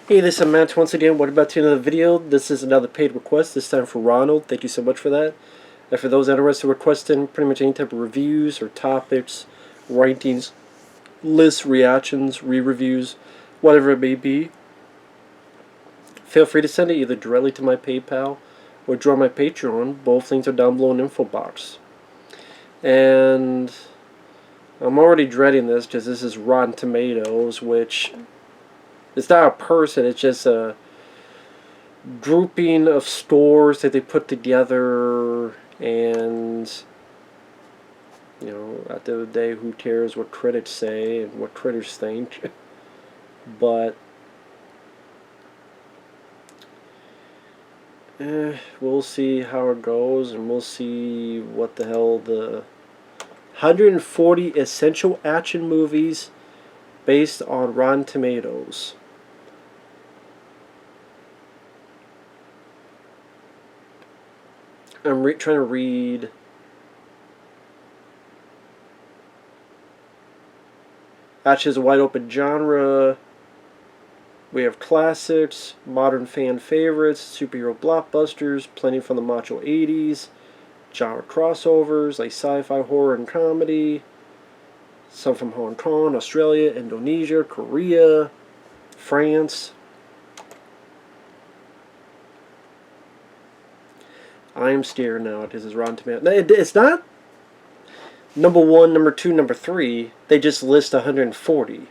Hey, this is Matt once again. Welcome back to another video. This is another paid request, this time for Ronald. Thank you so much for that. And for those interested in requesting pretty much any type of reviews or topics, rankings, lists, reactions, re-reviews, whatever it may be, feel free to send it either directly to my PayPal or join my Patreon. Both links are down below in the info box. And I'm already dreading this because this is Rotten Tomatoes, which it's not a person, it's just a grouping of stores that they put together, and at the end of the day, who cares what critics say and what critics think? But we'll see how it goes, and we'll see what the hell the 140 essential action movies based on Rotten Tomatoes. I'm trying to read. Action is a wide open genre. We have classics, modern fan favorites, superhero blockbusters, plenty from the macho 80s, genre crossovers like sci-fi, horror, and comedy, some from Hong Kong, Australia, Indonesia, Korea, France. I am scared now. This is Rotten Tomatoes. It's not number 1, number 2, number 3. They just list 140.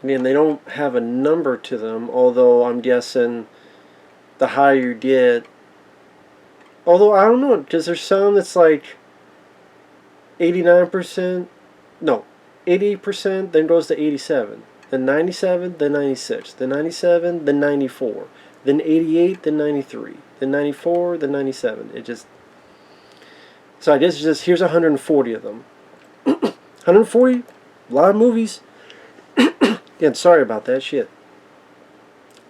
I mean, they don't have a number to them, although I'm guessing the higher you get. Although, I don't know, because there's some that's like 89%, no, 88%, then goes to 87, then 97, then 96, then 97, then 94, then 88, then 93, then 94, then 97. It just... So I guess it's just, here's 140 of them. 140? A lot of movies. Again, sorry about that shit.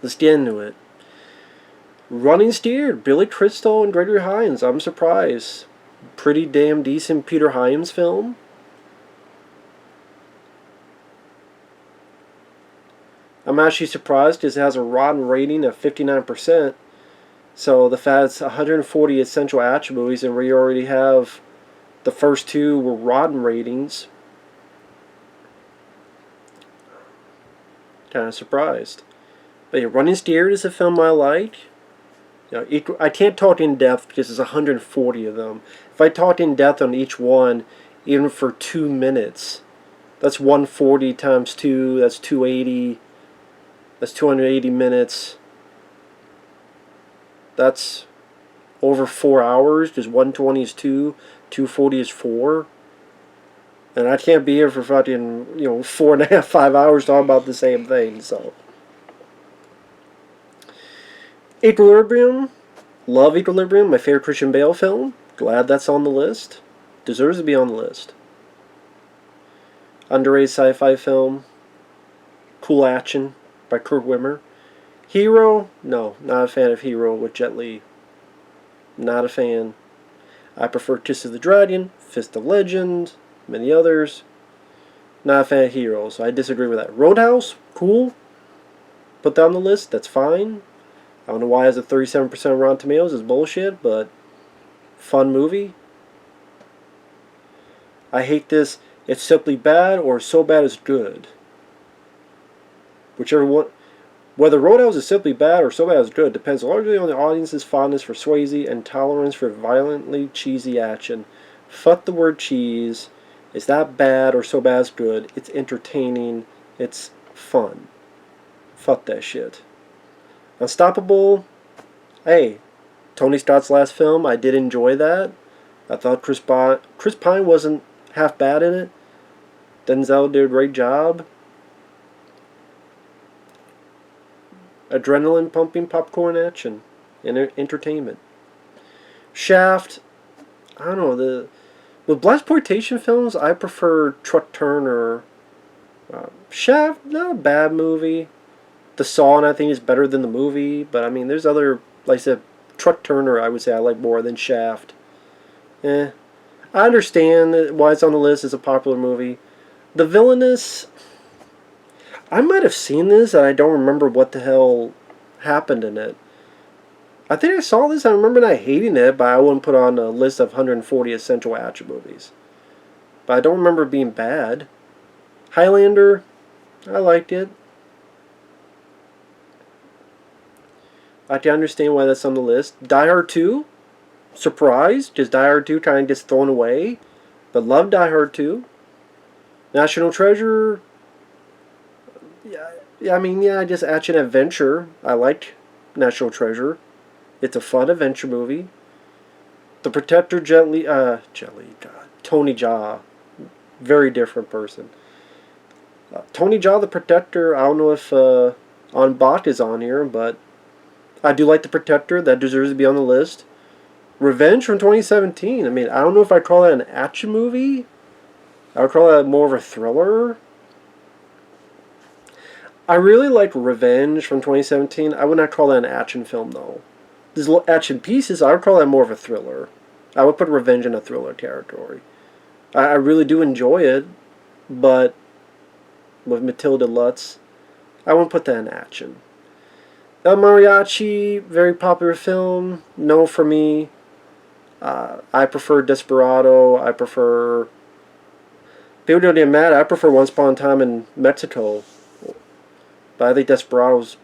Let's get into it. Running Steered, Billy Crystal and Gregory Hines. I'm surprised. Pretty damn decent Peter Hyams film. I'm actually surprised because it has a rotten rating of 59%. So the fact it's 140 essential action movies, and we already have the first two were rotten ratings. Kind of surprised. But yeah, Running Steered is a film I like. I can't talk in depth because there's 140 of them. If I talked in depth on each one, even for 2 minutes, that's 140 times 2, that's 280. That's 280 minutes. That's over 4 hours, because 120 is 2, 240 is 4. And I can't be here for fucking, 4.5, 5 hours talking about the same thing, so. Equilibrium. Love Equilibrium, my favorite Christian Bale film. Glad that's on the list. Deserves to be on the list. Underrated sci-fi film. Cool action by Kurt Wimmer. Hero? No, not a fan of Hero with Jet Li. Not a fan. I prefer Kiss of the Dragon, Fist of Legend, many others. Not a fan of Hero, so I disagree with that. Roadhouse? Cool. Put that on the list, that's fine. I don't know why it has a 37% Rotten Tomatoes, it's bullshit, but fun movie. I hate this. It's simply bad or so bad it's good. Whichever one. Whether Roadhouse is simply bad or so bad it's good depends largely on the audience's fondness for Swayze and tolerance for violently cheesy action. Fuck the word cheese. It's not bad or so bad it's good. It's entertaining. It's fun. Fuck that shit. Unstoppable. Hey, Tony Scott's last film. I did enjoy that. I thought Chris Pine wasn't half bad in it. Denzel did a great job. Adrenaline pumping popcorn action and entertainment. Shaft. I don't know. With blaxploitation films, I prefer Truck Turner. Shaft, not a bad movie. The Saw, I think, is better than the movie, but I mean, there's other, like I said, Truck Turner, I would say I like more than Shaft. I understand why it's on the list. It's a popular movie. The Villainous, I might have seen this and I don't remember what the hell happened in it. I think I saw this. I remember not hating it, but I wouldn't put it on a list of 140 essential action movies. But I don't remember it being bad. Highlander, I liked it. I can understand why that's on the list. Die Hard 2, surprised. Just Die Hard 2 kind of gets thrown away. But love Die Hard 2. National Treasure, yeah, I mean, yeah, just action adventure. I liked National Treasure. It's a fun adventure movie. The Protector, God, Tony Jaa, very different person. Tony Jaa, the Protector. I don't know if On Bach is on here, but I do like the Protector. That deserves to be on the list. Revenge from 2017. I mean, I don't know if I call that an action movie. I would call that more of a thriller. I really like Revenge from 2017. I would not call that an action film, though. There's action pieces. I would call that more of a thriller. I would put Revenge in a thriller territory. I really do enjoy it, but with Matilda Lutz, I wouldn't put that in action. El Mariachi, very popular film. No for me. I prefer Desperado. I prefer... People don't get mad. I prefer Once Upon a Time in Mexico. But I think Desperados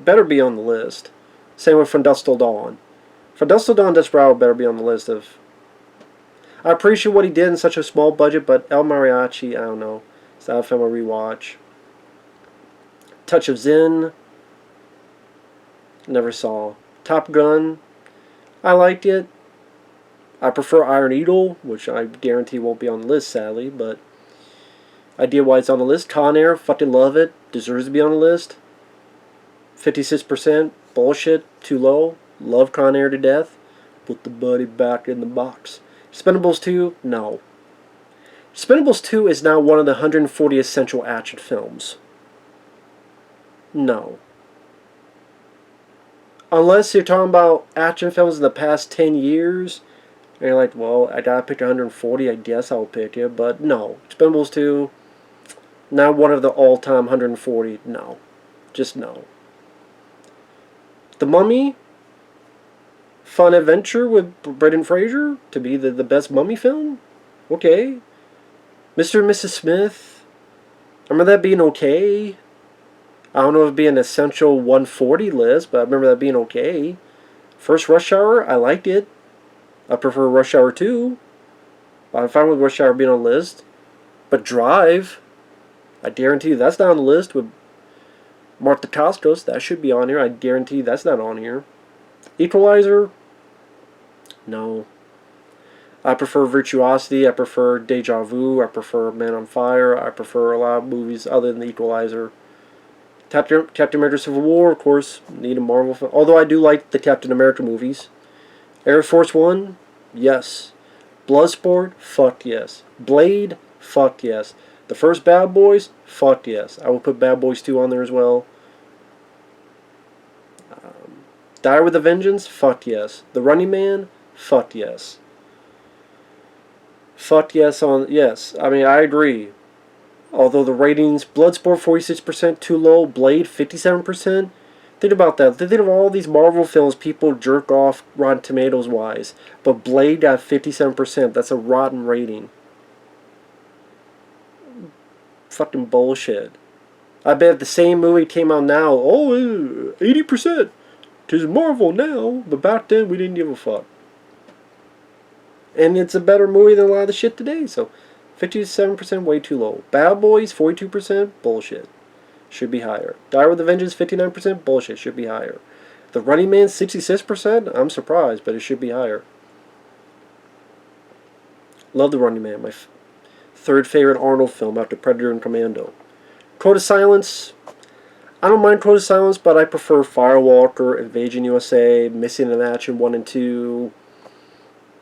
better be on the list. Same with From Dusk Till Dawn. From Dusk Till Dawn, Desperado better be on the list of... I appreciate what he did in such a small budget, but El Mariachi, I don't know. It's not a film I rewatch. Touch of Zen. Never saw. Top Gun. I liked it. I prefer Iron Eagle, which I guarantee won't be on the list, sadly, but idea why it's on the list. Con Air, fucking love it. Deserves to be on the list. 56%. Bullshit. Too low. Love Con Air to death. Put the buddy back in the box. Expendables 2? No. Expendables 2 is now one of the 140 essential action films. No. Unless you're talking about action films in the past 10 years, and you're like, well, I gotta pick 140, I guess I'll pick it, but no. Expendables 2, not one of the all-time 140, no. Just no. The Mummy, fun adventure with Brendan Fraser to be the best Mummy film? Okay. Mr. and Mrs. Smith, I remember that being okay. I don't know if it'd be an essential 140 list, but I remember that being okay. First Rush Hour, I liked it. I prefer Rush Hour 2. I'm fine with Rush Hour being on the list. But Drive, I guarantee you that's not on the list with Mark Dacascos. That should be on here. I guarantee you that's not on here. Equalizer, no. I prefer Virtuosity. I prefer Deja Vu. I prefer Man on Fire. I prefer a lot of movies other than The Equalizer. Captain America Civil War, of course. Need a Marvel film. Although I do like the Captain America movies. Air Force One, yes. Bloodsport, fuck yes. Blade, fuck yes. The first Bad Boys, fuck yes. I will put Bad Boys 2 on there as well. Die with a Vengeance, fuck yes. The Running Man, fuck yes. Fuck yes on, yes. I mean, I agree. Although the ratings, Bloodsport 46%, too low. Blade 57%. Think about that. Think of all these Marvel films people jerk off Rotten Tomatoes wise. But Blade got 57%. That's a rotten rating. Fucking bullshit. I bet if the same movie came out now, oh, 80%. 'Tis Marvel now. But back then, we didn't give a fuck. And it's a better movie than a lot of the shit today. So, 57% way too low. Bad Boys, 42%, bullshit. Should be higher. Die with a Vengeance, 59%, bullshit. Should be higher. The Running Man, 66%, I'm surprised, but it should be higher. Love The Running Man, my third favorite Arnold film after Predator and Commando. Code of Silence, I don't mind Code of Silence, but I prefer Firewalker, Invasion USA, Missing in Action 1 and 2,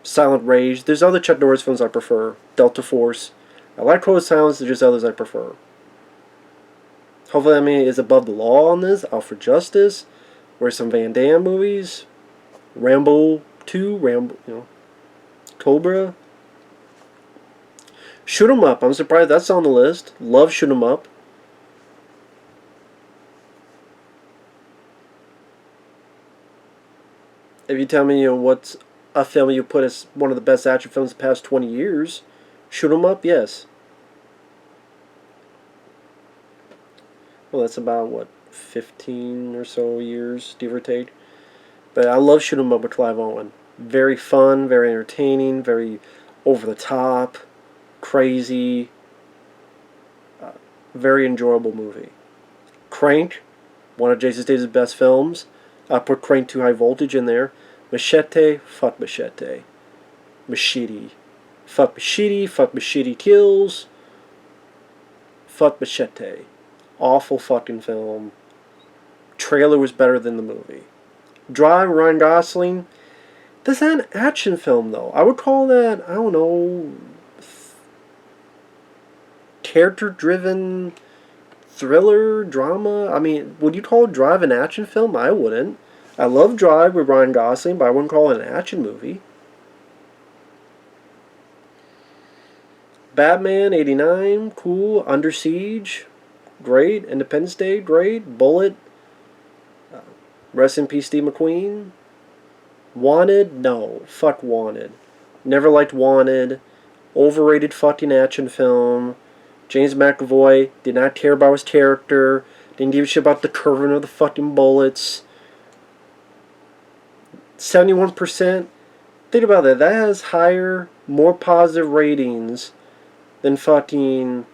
Silent Rage. There's other Chuck Norris films I prefer. Delta Force. I like Code of Silence, there's just others I prefer. Hopefully, I mean, is above the law on this. Out for Justice. Where's some Van Damme movies? Rambo 2, Cobra. Shoot 'em Up. I'm surprised that's on the list. Love Shoot 'em Up. If you tell me, what's a film you put as one of the best action films of the past 20 years, Shoot 'em Up, yes. Well, that's about, what, 15 or so years, give or take. But I love Shoot 'em Up with Clive Owen. Very fun, very entertaining, very over the top, crazy, very enjoyable movie. Crank, one of Jason Statham's best films. I put Crank 2 High Voltage in there. Machete, fuck Machete. Machete. Fuck Machete, fuck Machete Kills. Fuck Machete. Awful fucking film. Trailer was better than the movie. Drive, Ryan Gosling. That's not an action film, though. I would call that, I don't know, character-driven thriller, drama. I mean, would you call Drive an action film? I wouldn't. I love Drive with Ryan Gosling, but I wouldn't call it an action movie. Batman, 89, cool. Under Siege, great. Independence Day, great. Bullet, rest in peace, Steve McQueen. Wanted, no. Fuck Wanted. Never liked Wanted. Overrated fucking action film. James McAvoy did not care about his character. Didn't give a shit about the curving of the fucking bullets. 71%. Think about that. That has higher, more positive ratings than fucking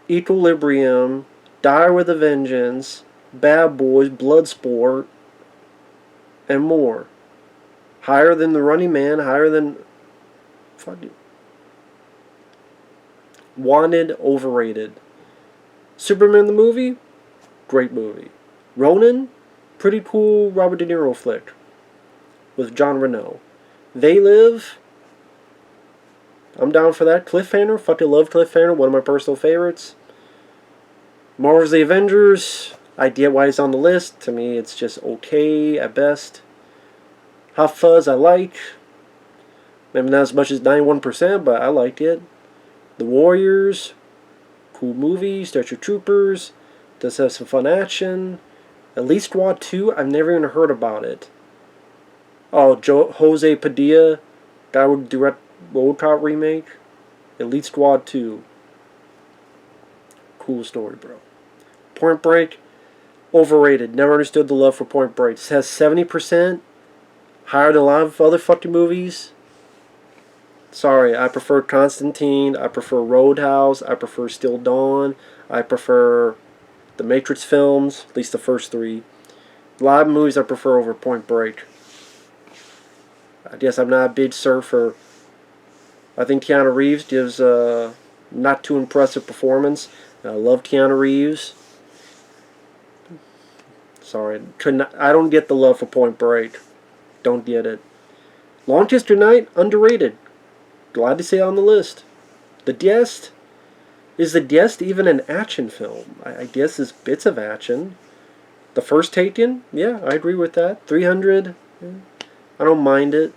Equilibrium, Die with a Vengeance, Bad Boys, Bloodsport, and more. Higher than The Running Man, higher than fucking Wanted, overrated. Superman the movie, great movie. Ronin, pretty cool Robert De Niro flick with John Reno. They Live, I'm down for that. Cliffhanger, fucking love Cliffhanger, one of my personal favorites. Marvel's The Avengers, I get why it's on the list. To me, it's just okay at best. Hot Fuzz, I like. Maybe not as much as 91%, but I liked it. The Warriors, cool movie. Starship Troopers, does have some fun action. Elite Squad 2, I've never even heard about it. Oh, Jose Padilla, guy would direct Road Cop remake. Elite Squad 2. Cool story, bro. Point Break, overrated. Never understood the love for Point Break. It has 70%, higher than a lot of other fucking movies. Sorry, I prefer Constantine, I prefer Roadhouse, I prefer Still Dawn, I prefer the Matrix films, at least the first three. A lot of movies I prefer over Point Break. I guess I'm not a big surfer. I think Keanu Reeves gives a not too impressive performance. I love Keanu Reeves. Sorry, I don't get the love for Point Break. Don't get it. Longest Night, underrated. Glad to see it on the list. The Guest. Is The Guest even an action film? I guess it's bits of action. The First Taken? Yeah, I agree with that. 300? Yeah. I don't mind it.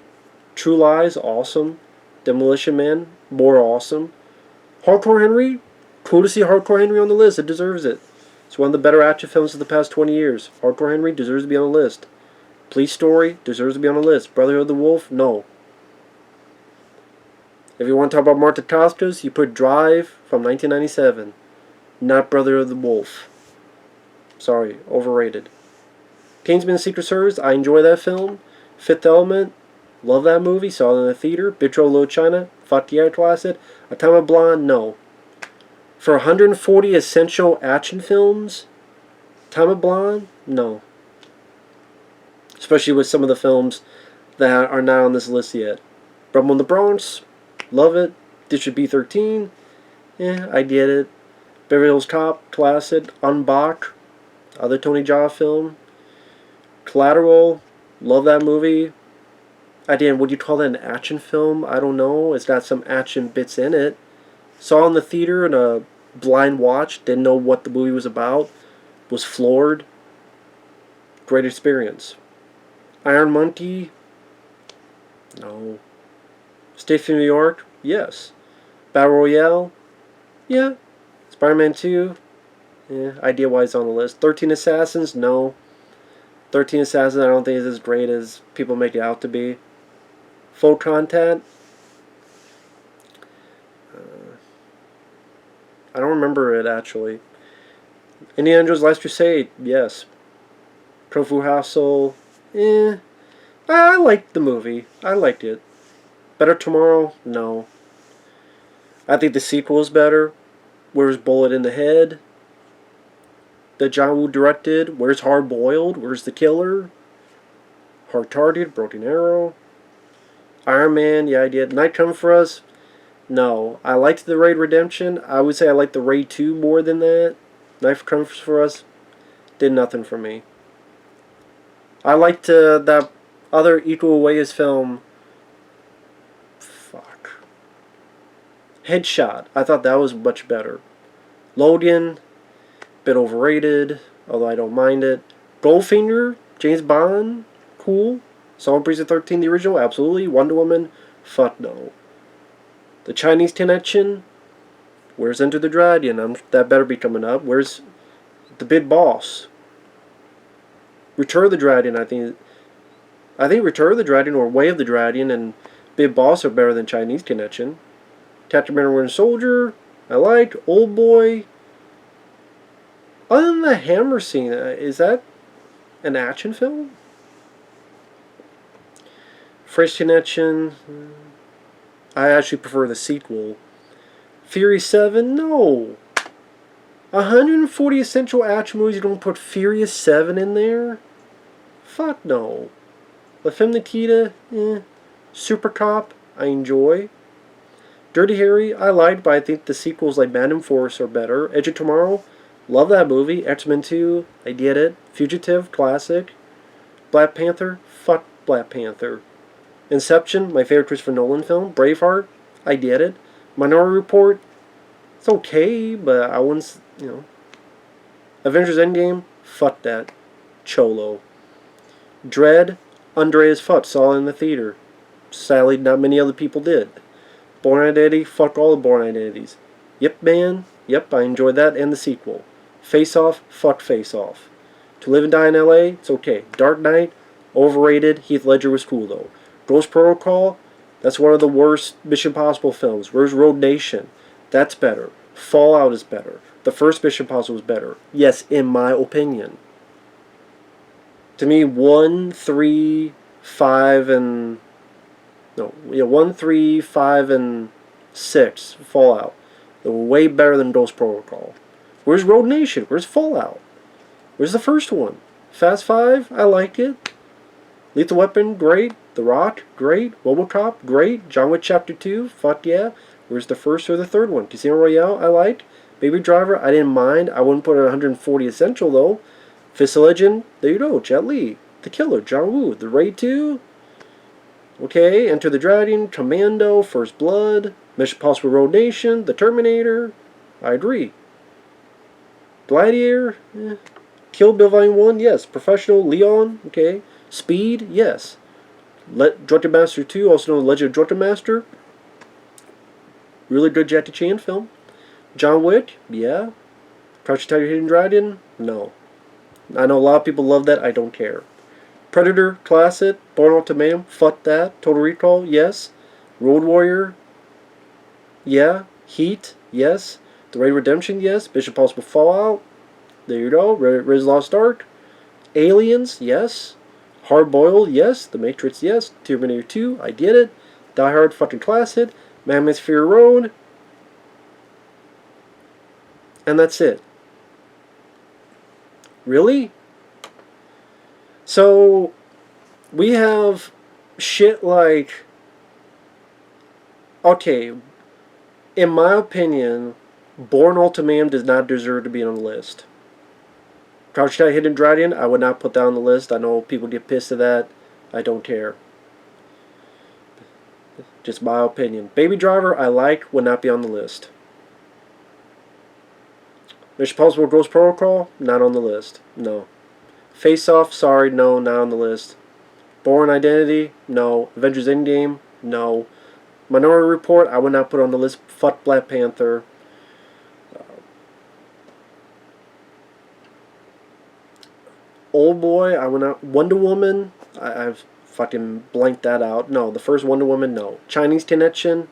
True Lies? Awesome. Demolition Man? More awesome. Hardcore Henry? Cool to see Hardcore Henry on the list. It deserves it. It's one of the better action films of the past 20 years. Hardcore Henry deserves to be on the list. Police Story deserves to be on the list. Brotherhood of the Wolf? No. If you want to talk about Marta Costas, you put Drive from 1997. Not Brotherhood of the Wolf. Sorry, overrated. Kingsman Secret Service, I enjoy that film. Fifth Element, love that movie, saw it in the theater. Bitro Little China, fuck yeah, classic. Atomic Blonde, no. For 140 essential action films, Atomic Blonde, no. Especially with some of the films that are not on this list yet. Rumble in the Bronx, love it. District B13, yeah, I get it. Beverly Hills Cop, classic. Unbach, other Tony Jaa film. Collateral, love that movie. Again, would you call that an action film? I don't know. It's got some action bits in it. Saw it in the theater in a blind watch. Didn't know what the movie was about. Was floored. Great experience. Iron Monkey? No. State of New York? Yes. Battle Royale? Yeah. Spider-Man 2? Yeah. Idea why it's on the list. 13 Assassins? No. 13 Assassins, I don't think is as great as people make it out to be. Full Contact, I don't remember it actually. Indiana Jones Last Crusade, yes. Kung Fu Hustle, eh. I liked the movie. I liked it. Better Tomorrow, no. I think the sequel is better. Where's Bullet in the Head? That John Woo directed. Where's Hard Boiled? Where's The Killer? Hard Target, Broken Arrow. Iron Man, yeah, I did. Night Come For Us, no. I liked the Raid Redemption. I would say I liked the Raid 2 more than that. Night Comes For Us did nothing for me. I liked that other Equal Ways film. Fuck. Headshot. I thought that was much better. Logan, bit overrated, although I don't mind it. Goldfinger, James Bond, cool. Solid Breeze of 13, the original, absolutely. Wonder Woman, fuck no. The Chinese Connection, where's Enter the Dragon? That better be coming up. Where's The Big Boss? Return of the Dragon, I think Return of the Dragon or Way of the Dragon and Big Boss are better than Chinese Connection. Captain America Winter Soldier, I liked. Old Boy. Other than the hammer scene, is that an action film? French Connection, I actually prefer the sequel. Fury 7, no. 140 essential action movies, you don't put Furious 7 in there? Fuck no. La Femme Nikita, eh. Super Cop, I enjoy. Dirty Harry, I liked, but I think the sequels like Madam Force are better. Edge of Tomorrow, love that movie. X-Men 2, I get it. Fugitive, classic. Black Panther, fuck Black Panther. Inception, my favorite Christopher Nolan film. Braveheart, I get it. Minority Report, it's okay, but I wouldn't, Avengers Endgame, fuck that. Cholo. Dread, Andre as fuck, saw it in the theater. Sadly, not many other people did. Born Identity, fuck all the Born Identities. Yep Man, yep, I enjoyed that and the sequel. Face Off, fuck Face Off. To Live and Die in LA, it's okay. Dark Knight, overrated. Heath Ledger was cool though. Ghost Protocol, that's one of the worst Mission Impossible films. Where's Road Nation? That's better. Fallout is better. The first Mission Impossible was better. Yes, in my opinion. To me, 1, 3, 5, and... No, 1, 3, 5, and 6, Fallout. They were way better than Ghost Protocol. Where's Road Nation? Where's Fallout? Where's the first one? Fast 5, I like it. Lethal Weapon, great. The Rock, great. RoboCop, great. John Wick Chapter 2, fuck yeah. Where's the first or the third one? Casino Royale, I liked. Baby Driver, I didn't mind. I wouldn't put it 140 essential though. Fist of Legend, there you go. Jet Li. The Killer, John Woo. The Raid 2, okay. Enter the Dragon, Commando, First Blood, Mission Impossible Road Nation, The Terminator, I agree. Gladiator, eh. Kill Bill Volume 1, yes. Professional, Leon, okay. Speed, yes. Drunken Master 2, also known as Legend of Drunken Master. Really good Jackie Chan film. John Wick, yeah. Crouching Tiger, Hidden Dragon, no. I know a lot of people love that, I don't care. Predator, classic. Born Ultimatum, fuck that. Total Recall, yes. Road Warrior, yeah. Heat, yes. The Raid Redemption, yes. Mission Impossible Fallout, there you go. Riz Lost Ark. Aliens, yes. Hard Boiled, yes. The Matrix, yes. Terminator 2, I get it. Die Hard, fucking classic. Mad Max Fury Road. And that's it. Really? So, we have shit like... Okay, in my opinion, Born Ultimatum does not deserve to be on the list. Crouching Tiger, Hidden Dragon, I would not put that on the list. I know people get pissed at that. I don't care. Just my opinion. Baby Driver, I like, would not be on the list. Mission Impossible Ghost Protocol, not on the list. No. Face Off, sorry, no, not on the list. Born Identity, no. Avengers Endgame, no. Minority Report, I would not put on the list. Fuck Black Panther. Old Boy, I went out. Wonder Woman, I've fucking blanked that out. No, the first Wonder Woman, no. Chinese Connection,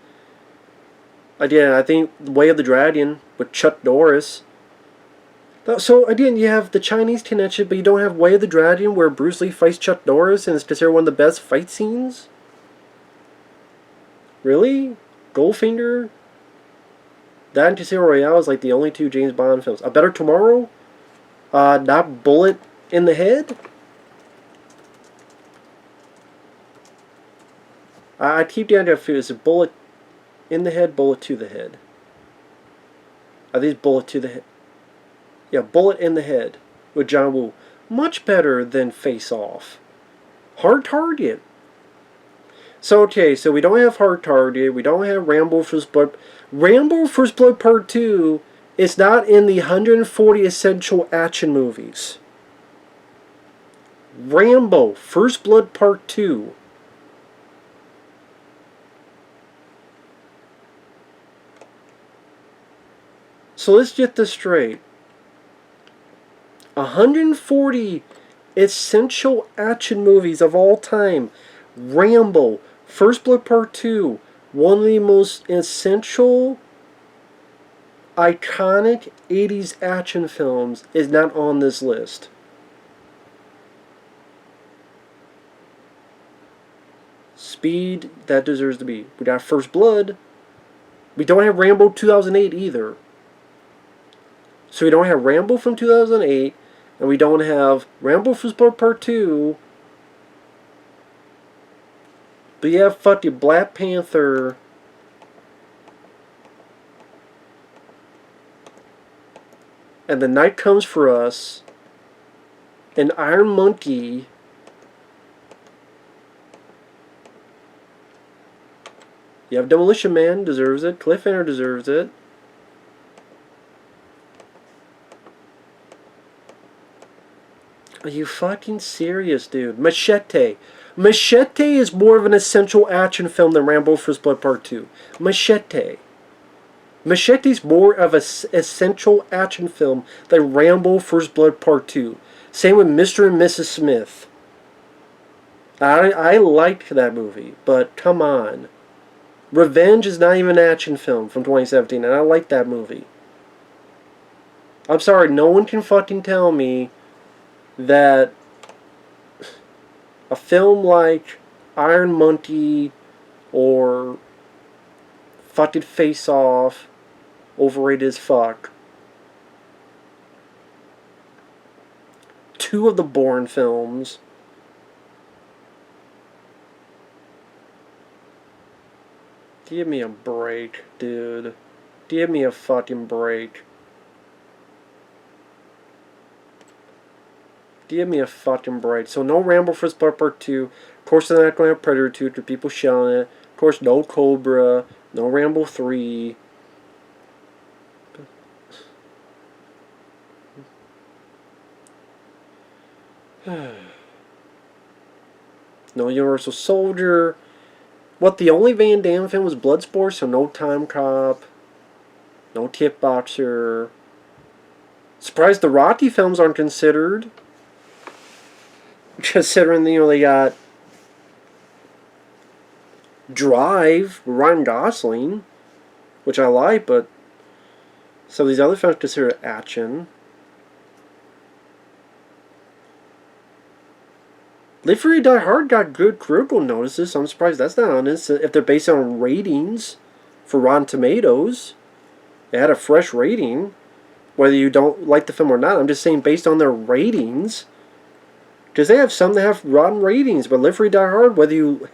again, I think Way of the Dragon with Chuck Norris. So again, you have the Chinese Connection, but you don't have Way of the Dragon where Bruce Lee fights Chuck Norris and it's considered one of the best fight scenes? Really? Goldfinger? That and Casino Royale is like the only two James Bond films. A Better Tomorrow? Not Bullet in the Head? I keep the idea of is it Bullet in the Head, Bullet to the Head? I think it's Bullet to the Head. Yeah, Bullet in the Head with John Woo. Much better than Face Off. Hard Target. So, okay, so we don't have Hard Target. We don't have Rambo First Blood. Rambo First Blood Part 2 is not in the 140 essential action movies. Rambo First Blood Part 2. So let's get this straight. 140 essential action movies of all time. Rambo, First Blood Part 2, one of the most essential, iconic 80s action films, is not on this list. Speed, that deserves to be. We got First Blood. We don't have Rambo 2008 either. So we don't have Rambo from 2008, and we don't have Rambo First Blood Part 2. But you have fucking Black Panther. And The Night Comes for Us. And Iron Monkey. You have Demolition Man, deserves it. Cliffhanger deserves it. Are you fucking serious, dude? Machete. Machete is more of an essential action film than Rambo First Blood Part 2. Machete. Machete's more of an essential action film than Rambo First Blood Part 2. Same with Mr. and Mrs. Smith. I liked that movie, but come on. Revenge is not even an action film from 2017, and I like that movie. I'm sorry, no one can fucking tell me that a film like Iron Monkey or fucking Face Off, overrated as fuck. Two of the Bourne films. Give me a break, dude. Give me a fucking break. Give me a fucking break. So no Rambo First Blood Part 2. Of course they're not going to have Predator 2 to people showing it. Of course no Cobra. No Rambo 3. No Universal Soldier. What, the only Van Damme film was Bloodsport, so no Time Cop. No Kickboxer. Surprised the Rocky films aren't considered. Considering, they got Drive, Ryan Gosling, which I like, but some of these other films considered action. Live Free Die Hard got good critical notices, so I'm surprised that's not on this. If they're based on ratings for Rotten Tomatoes, it had a fresh rating. Whether you don't like the film or not, I'm just saying based on their ratings. Because they have some that have rotten ratings, but Live Free Die Hard, whether you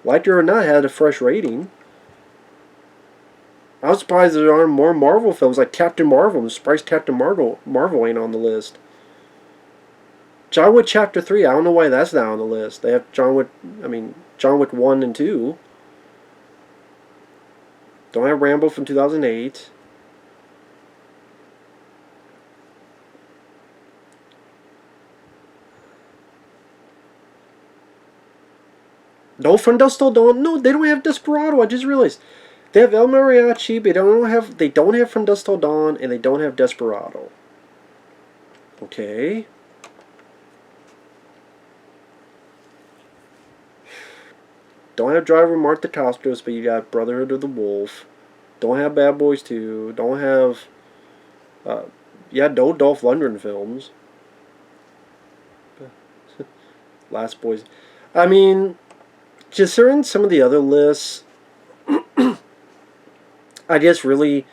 liked it or not, had a fresh rating. I was surprised there aren't more Marvel films like Captain Marvel. I'm surprised Captain Marvel ain't on the list. John Wick Chapter 3, I don't know why that's not on the list. They have John Wick 1 and 2. Don't have Rambo from 2008. No From Dusk Till Dawn. No, they don't have Desperado. I just realized they have El Mariachi, but they don't have From Dusk Till Dawn, and they don't have Desperado. Okay. Don't have Driver Martha Costos, but you got Brotherhood of the Wolf. Don't have Bad Boys 2. Don't have... yeah, no Dolph Lundgren films. Last Boys. I mean, considering some of the other lists, I guess really,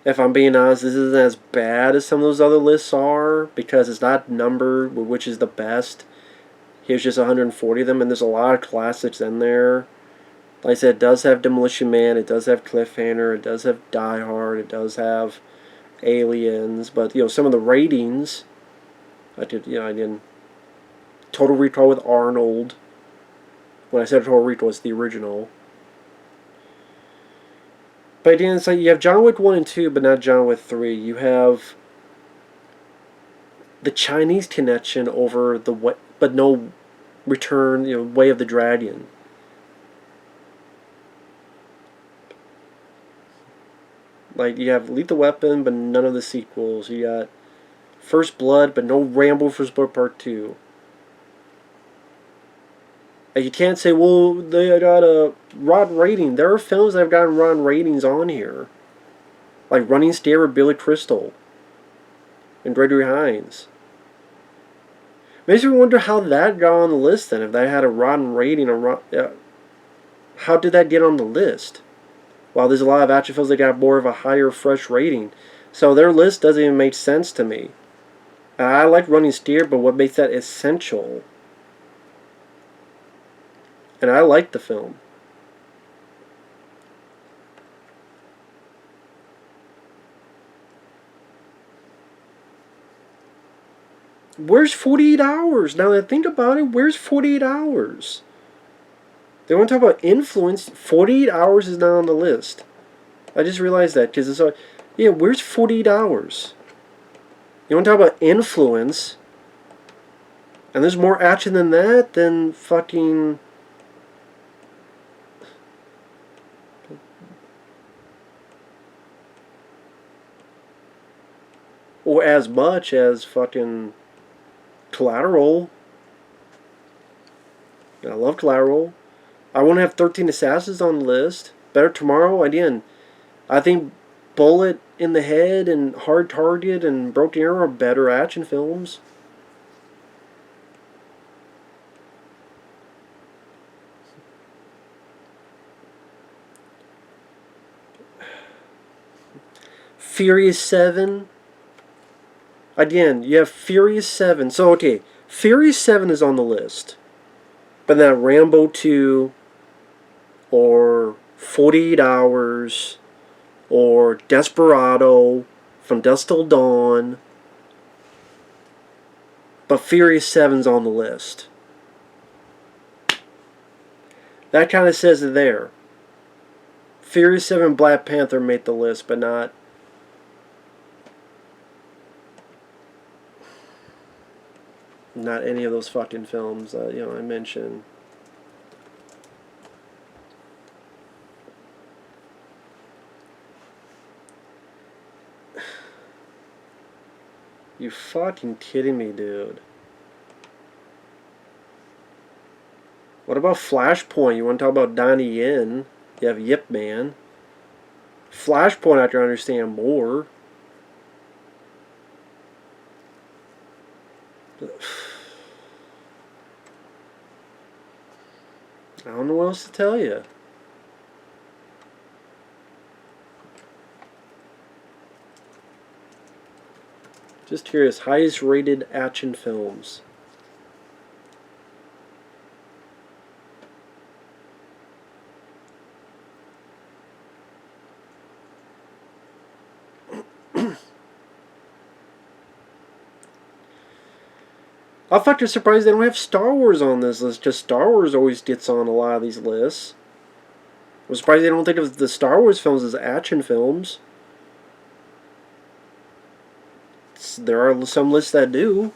if I'm being honest, this isn't as bad as some of those other lists are, because it's not numbered, which is the best. Here's just 140 of them, and there's a lot of classics in there. Like I said, it does have Demolition Man, it does have Cliffhanger, it does have Die Hard, it does have Aliens, but some of the ratings, I didn't. Total Recall with Arnold. When I said Total Recall, it's the original. But again, it's like you have John Wick 1 and 2, but not John Wick 3. You have the Chinese connection over the way, but no Return, Way of the Dragon. Like, you have Lethal Weapon, but none of the sequels. You got First Blood, but no Rambo First Blood Part 2. And you can't say, well, they got a Rod rating. There are films that have gotten Rod ratings on here. Like Running Scared with Billy Crystal and Gregory Hines. Makes me wonder how that got on the list then. If they had a rotten rating, how did that get on the list? Well, there's a lot of action films that got more of a higher, fresh rating. So their list doesn't even make sense to me. I like Running Scared, but what makes that essential? And I like the film. Where's 48 Hours? Now that I think about it, where's 48 Hours? They want to talk about influence. 48 Hours is not on the list. I just realized that because it's yeah, where's 48 Hours? You want to talk about influence, and there's more action than that, than fucking... Or as much as fucking Collateral. I love Collateral. I want to have 13 Assassins on the list. Better Tomorrow. Again, I think Bullet in the Head and Hard Target and Broken Arrow are better action films. Furious 7. Again, you have Furious 7. So, okay, Furious 7 is on the list. But then Rambo 2, or 48 Hours, or Desperado, From Dusk Till Dawn. But Furious 7's on the list. That kind of says it there. Furious 7 and Black Panther made the list, but not... Not any of those fucking films I mentioned. You fucking kidding me, dude? What about Flashpoint? You want to talk about Donnie Yen? You have Yip Man. Flashpoint I can understand more. I don't know what else to tell you. Just curious, highest rated action films. I'm fucking surprised they don't have Star Wars on this list, because Star Wars always gets on a lot of these lists. I'm surprised they don't think of the Star Wars films as action films. There are some lists that do.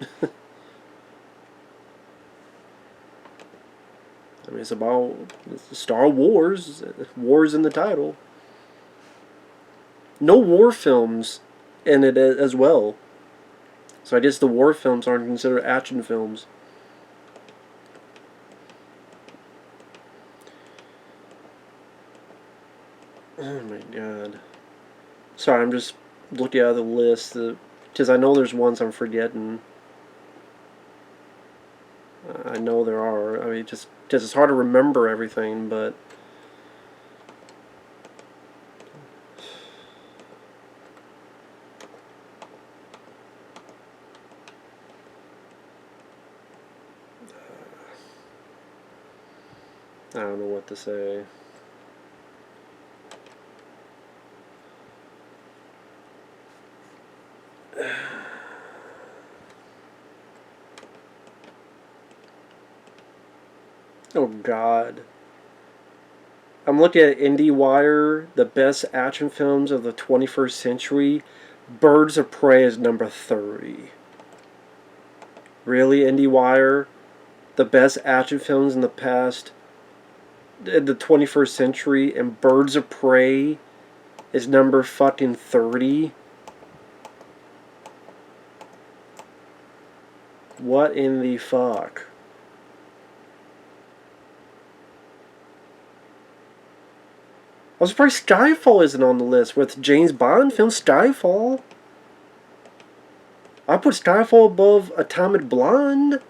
I mean, it's about Star Wars. War's in the title. No war films in it as well. So I guess the war films aren't considered action films. Oh my god. Sorry, I'm just looking at the list because I know there's ones I'm forgetting. I know there are. I mean, just because it's hard to remember everything, but I don't know what to say. Oh god. I'm looking at IndieWire, the best action films of the 21st century. Birds of Prey is number 30. Really, IndieWire? The best action films in the 21st century, and Birds of Prey is number fucking 30? What in the fuck? I was surprised Skyfall isn't on the list with James Bond film Skyfall. I put Skyfall above Atomic Blonde.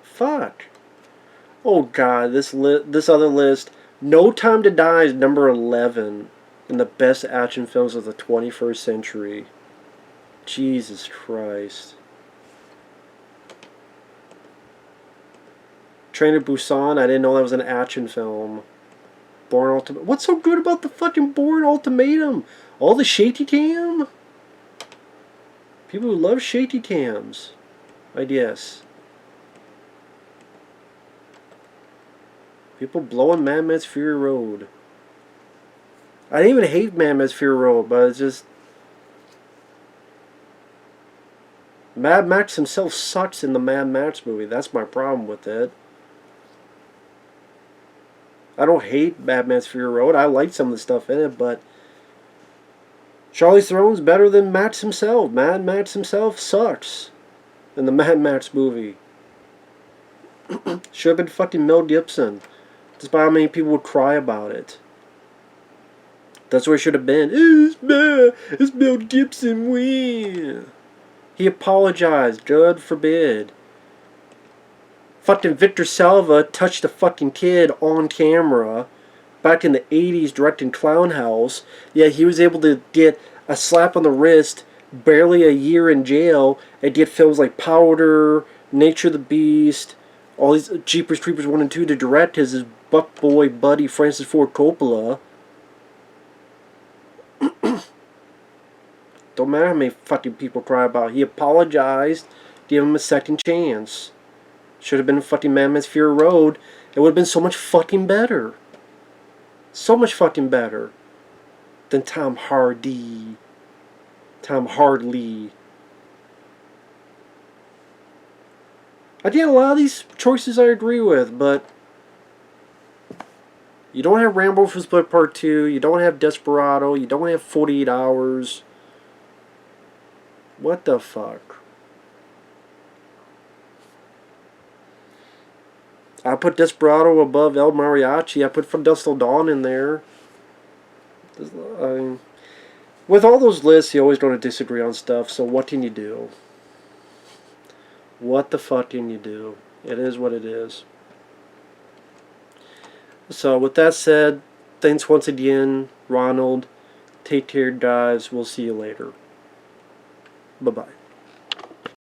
Fuck. Oh god, this other list. No Time to Die is number 11 in the best action films of the 21st century. Jesus Christ. Train to Busan, I didn't know that was an action film. Bourne Ultimatum. What's so good about the fucking Bourne Ultimatum? All the shaky cam? People who love shaky cams, I guess. People blowing Mad Max Fury Road. I didn't even hate Mad Max Fury Road, but it's just... Mad Max himself sucks in the Mad Max movie. That's my problem with it. I don't hate Mad Max Fury Road. I like some of the stuff in it, but... Charlize Theron's better than Max himself. Mad Max himself sucks in the Mad Max movie. Should have been fucking Mel Gibson. Despite how many people would cry about it. That's where it should have been. It's Mel Gibson win. He apologized. God forbid. Fucking Victor Salva touched a fucking kid on camera back in the 80s directing Clown House. Yeah, he was able to get a slap on the wrist, barely a year in jail, and get films like Powder, Nature of the Beast, all these Jeepers Creepers 1 and 2 to direct his buck boy buddy Francis Ford Coppola. Don't matter how many fucking people cry about it. He apologized, gave him a second chance. Should have been fucking Mad Max Fury Road. It would have been so much fucking better. So much fucking better than Tom Hardy. Tom Hardley. Again, a lot of these choices I agree with, but you don't have Rambo for Split Part 2, you don't have Desperado, you don't have 48 Hours. What the fuck? I put Desperado above El Mariachi. I put From Dusk Till Dawn in there. With all those lists, you're always going to disagree on stuff, so what can you do? What the fuck can you do? It is what it is. So, with that said, thanks once again, Ronald. Take care, guys. We'll see you later. Bye-bye.